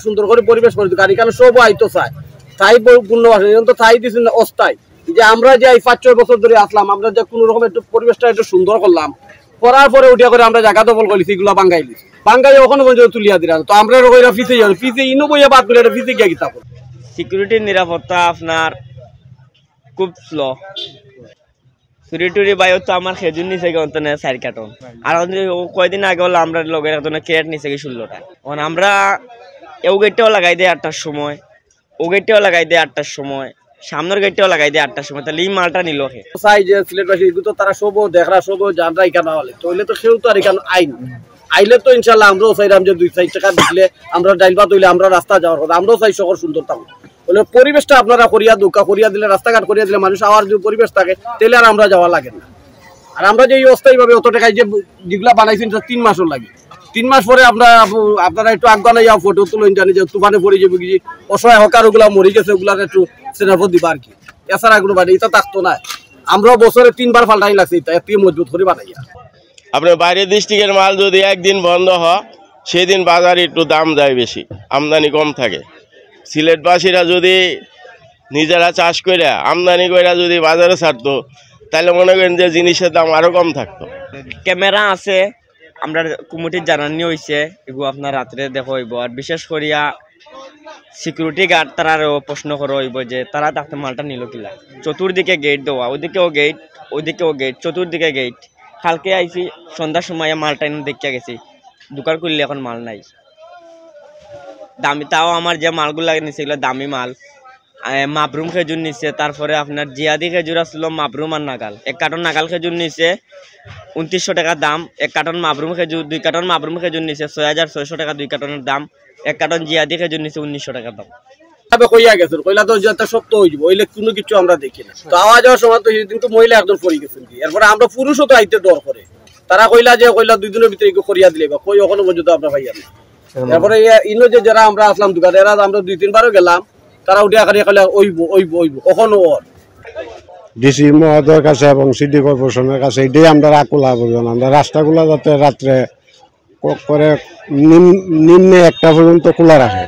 সুন্দর করে পরিবেশ করে গাড়ি কারণ সব আইতো চায় তাই পূর্ণবাসী তো তাই দিচ্ছেন অস্থায় যে আমরা যে 5-6 বছর ধরে আসলাম আমরা যে কোনো রকম একটু পরিবেশটা একটু সুন্দর করলাম করার পরে উঠিয়া করে আমরা জায়গা দখল করেছি এগুলো বাঙ্গাই দিচ্ছি বাঙ্গাই ওখানে পর্যন্ত তুলিয়া দিলাম তো আমরা ওইরা পিছিয়ে যাবো পিছিয়ে ইনো বইয়া বাদ করে এটা পিছিয়ে গিয়ে গীতা সিকিউরিটির নিরাপত্তা আপনার খুব স্লো চুরি বাইও তো আমার খেজুর নিচে গন্তনে 4 কার্টন আর কয়দিন আগে হলো আমরা লগের একজনে কেট নিচে কি 16টা এখন আমরা এও গেটটাও লাগাই দেয় 8টার সময় ও গেটটাও লাগাই দেয় 8টার সময় সামনের গেটটাও লাগাই দেয় 8টার সময় তাহলে এই মালটা নিল হে চাই যে সিলেটবাসী এগুলো তো তারা সব দেখরা সব জানরা এখানে হলে তো হইলে তো সেও তো আর এখানে আইন আইলে তো ইনশাল্লাহ আমরাও চাইলাম যে 2-4 টাকা দিলে আমরা ডাইলবা তৈলে আমরা রাস্তা যাওয়ার কথা আমরাও চাই শহর সুন্দর থাকুক বলে পরিবেশটা আপনারা করিয়া দোকা করিয়া দিলে রাস্তাঘাট করিয়া দিলে মানুষ আওয়ার যে পরিবেশ থাকে তাহলে আর আমরা যাওয়া লাগে না আর আমরা যে এই অস্থায়ীভাবে অত টাকায় যে যেগুলা বানাইছেন 3 মাসও লাগে 3 মাস পরে আপনারা একটু আগানে যাও ফটো তুলেন জানি যে তুফানে পড়ে যাবে কি অসহায় হকার ওগুলা মরে গেছে ওগুলা একটু সেনাফত দিবা আর কি এছাড়া এগুলো বাড়ি এটা থাকতো না আমরা বছরে 3 বার পাল্টাই লাগছে এটা এত মজবুত করে বানাইয়া আপনার বাইরের ডিস্ট্রিক্টের মাল যদি একদিন বন্ধ হয় সেদিন বাজারে একটু দাম যায় বেশি আমদানি কম থাকে সিলেটবাসীরা যদি নিজেরা চাষ করে আমদানি করে যদি বাজারে ছাড়তো তাহলে মনে করেন যে জিনিসের দাম আরো কম থাকতো ক্যামেরা আছে আমরা কমিটির জানানি হয়েছে এগুলো আপনার রাত্রে দেখো হইব আর বিশেষ করিয়া সিকিউরিটি গার্ড তারারও প্রশ্ন করা হইব যে তারা তাতে মালটা নিল কিলা চতুর্দিকে গেট দেওয়া ওইদিকেও গেট চতুর্দিকে গেট কালকে আইছি সন্ধ্যার সময় মালটা এনে দেখিয়া গেছি দোকান করলে এখন মাল নাই দামি তাও আমার যে মালগুলো নিচ্ছে এগুলো দামি মাল মাবরুম খেজুর নিচ্ছে তারপরে আপনার জিয়াদি খেজুর আসলো মাবরুম আর নাগাল 1 কার্টন নাগাল খেজুর নিচ্ছে 2900 টাকা দাম 1 কার্টন মাবরুম খেজুর 2 কার্টন মাবরুম খেজুর নিচ্ছে 6600 টাকা 2 কার্টনের দাম 1 কার্টন জিয়াদি খেজুর নিচ্ছে 1900 টাকা দাম কইয়া গেছেন কইলা তো যত সত্য হইব ওইলে কোনো কিছু আমরা দেখি না তো আওয়াজ যাওয়ার সময় তো কিন্তু মহিলা একজন পড়ে গেছেন এরপরে আমরা পুরুষও তো আইতে ডর করে তারা কইলা 2 দিনের ভিতরে করিয়া দিলে বা কই ওখানে পর্যন্ত আমরা পাইয়া না তারপরে ইনো যে যারা আমরা আসলাম দোকানে এরা আমরা 2-3 বারও গেলাম তারা উঠিয়া খালি কইলা ওইব ওখানে ওর ডিসি মহোদয়ের কাছে এবং সিটি কর্পোরেশনের কাছে এটাই আমরা আকুল আবেদন আমরা রাস্তাগুলো যাতে রাত্রে করে নিম্নে 1টা পর্যন্ত খোলা রাখে।